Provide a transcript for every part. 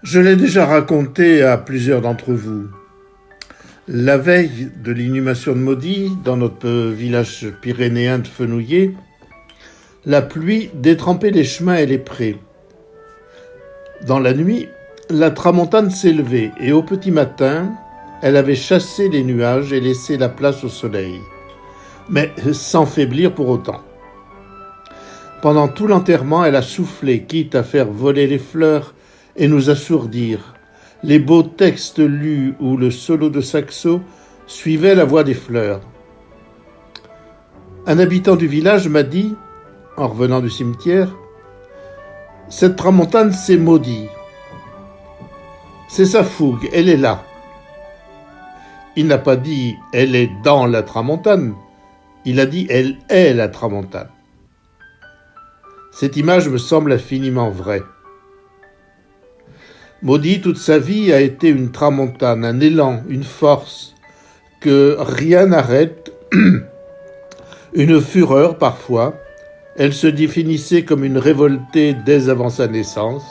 Je l'ai déjà raconté à plusieurs d'entre vous. La veille de l'inhumation de Maudit, dans notre village pyrénéen de Fenouillet, la pluie détrempait les chemins et les prés. Dans la nuit, la tramontane s'est levée et au petit matin, elle avait chassé les nuages et laissé la place au soleil, mais sans faiblir pour autant. Pendant tout l'enterrement, elle a soufflé, quitte à faire voler les fleurs et nous assourdir. Les beaux textes lus où le solo de saxo suivait la voix des fleurs. Un habitant du village m'a dit, en revenant du cimetière, « Cette tramontane, c'est maudit. C'est sa fougue, elle est là. » Il n'a pas dit « elle est dans la tramontane », il a dit « elle est la tramontane ». Cette image me semble infiniment vraie. Maudit, toute sa vie, a été une tramontane, un élan, une force, que rien n'arrête, une fureur parfois. Elle se définissait comme une révoltée dès avant sa naissance.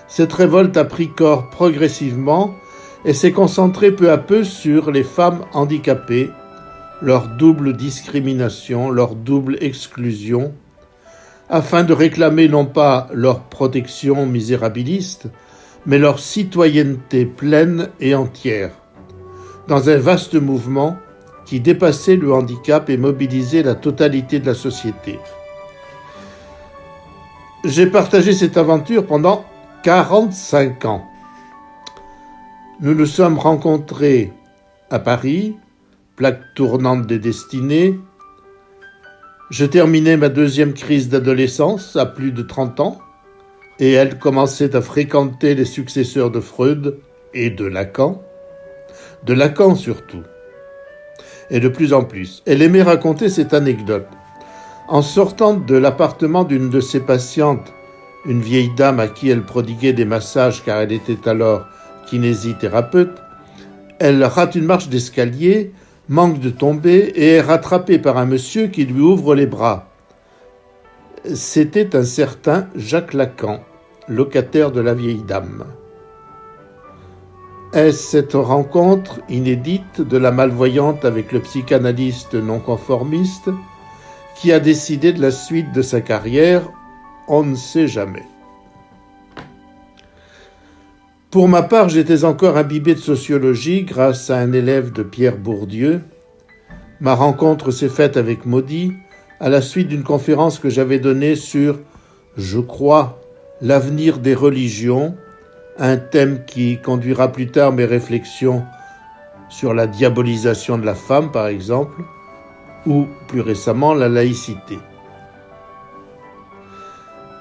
Cette révolte a pris corps progressivement et s'est concentrée peu à peu sur les femmes handicapées, leur double discrimination, leur double exclusion, afin de réclamer non pas leur protection misérabiliste, mais leur citoyenneté pleine et entière, dans un vaste mouvement qui dépassait le handicap et mobilisait la totalité de la société. J'ai partagé cette aventure pendant 45 ans. Nous nous sommes rencontrés à Paris, plaque tournante des destinées. Je terminais ma deuxième crise d'adolescence à plus de 30 ans, et elle commençait à fréquenter les successeurs de Freud et de Lacan surtout, et de plus en plus. Elle aimait raconter cette anecdote. En sortant de l'appartement d'une de ses patientes, une vieille dame à qui elle prodiguait des massages car elle était alors kinésithérapeute, elle rate une marche d'escalier, manque de tomber et est rattrapée par un monsieur qui lui ouvre les bras. C'était un certain Jacques Lacan, locataire de la vieille dame. Est-ce cette rencontre inédite de la malvoyante avec le psychanalyste non-conformiste qui a décidé de la suite de sa carrière? On ne sait jamais. Pour ma part, j'étais encore imbibé de sociologie grâce à un élève de Pierre Bourdieu. Ma rencontre s'est faite avec Maudit à la suite d'une conférence que j'avais donnée sur, je crois, l'avenir des religions, un thème qui conduira plus tard mes réflexions sur la diabolisation de la femme, par exemple, ou plus récemment la laïcité.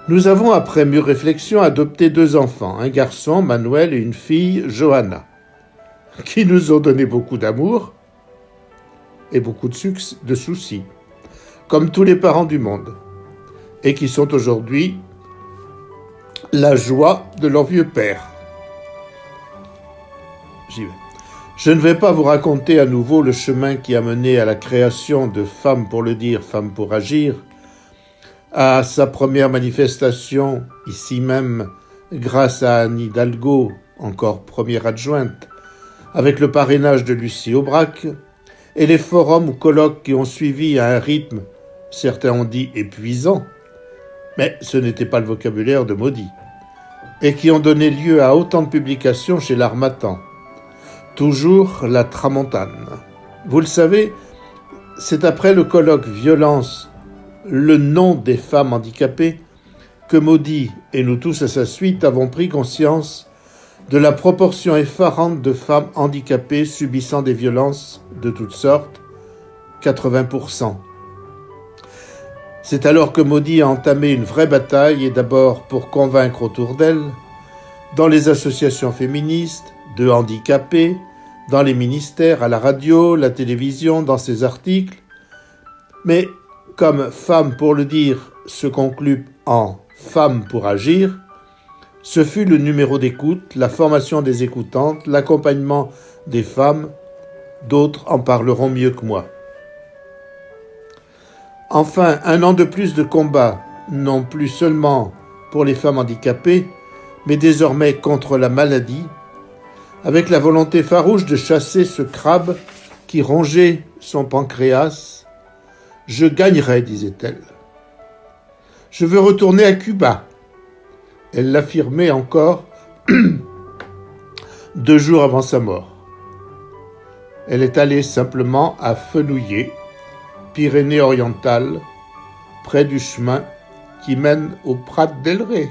Nous avons, après mûre réflexion, adopté 2 enfants, un garçon, Manuel, et une fille, Johanna, qui nous ont donné beaucoup d'amour et beaucoup de soucis, comme tous les parents du monde, et qui sont aujourd'hui la joie de leur vieux père. J'y vais. Je ne vais pas vous raconter à nouveau le chemin qui a mené à la création de Femmes pour le dire, Femmes pour agir, à sa première manifestation, ici même, grâce à Anne Hidalgo, encore première adjointe, avec le parrainage de Lucie Aubrac, et les forums ou colloques qui ont suivi à un rythme, certains ont dit épuisant, mais ce n'était pas le vocabulaire de Maudit, et qui ont donné lieu à autant de publications chez l'Harmattan. Toujours la tramontane. Vous le savez, c'est après le colloque Violence, le nom des femmes handicapées, que Maudit et nous tous à sa suite avons pris conscience de la proportion effarante de femmes handicapées subissant des violences de toutes sortes, 80%. C'est alors que Maudit a entamé une vraie bataille, et d'abord pour convaincre autour d'elle, dans les associations féministes, de handicapés, dans les ministères, à la radio, la télévision, dans ses articles. Mais comme Femmes pour le dire se conclut en Femmes pour agir, ce fut le numéro d'écoute, la formation des écoutantes, l'accompagnement des femmes. D'autres en parleront mieux que moi. Enfin, 1 an de plus de combat, non plus seulement pour les femmes handicapées, mais désormais contre la maladie, avec la volonté farouche de chasser ce crabe qui rongeait son pancréas. « Je gagnerai, disait-elle. Je veux retourner à Cuba. » Elle l'affirmait encore 2 jours avant sa mort. Elle est allée simplement à Fenouillet, Pyrénées-Orientales, près du chemin qui mène au Prat del Rey.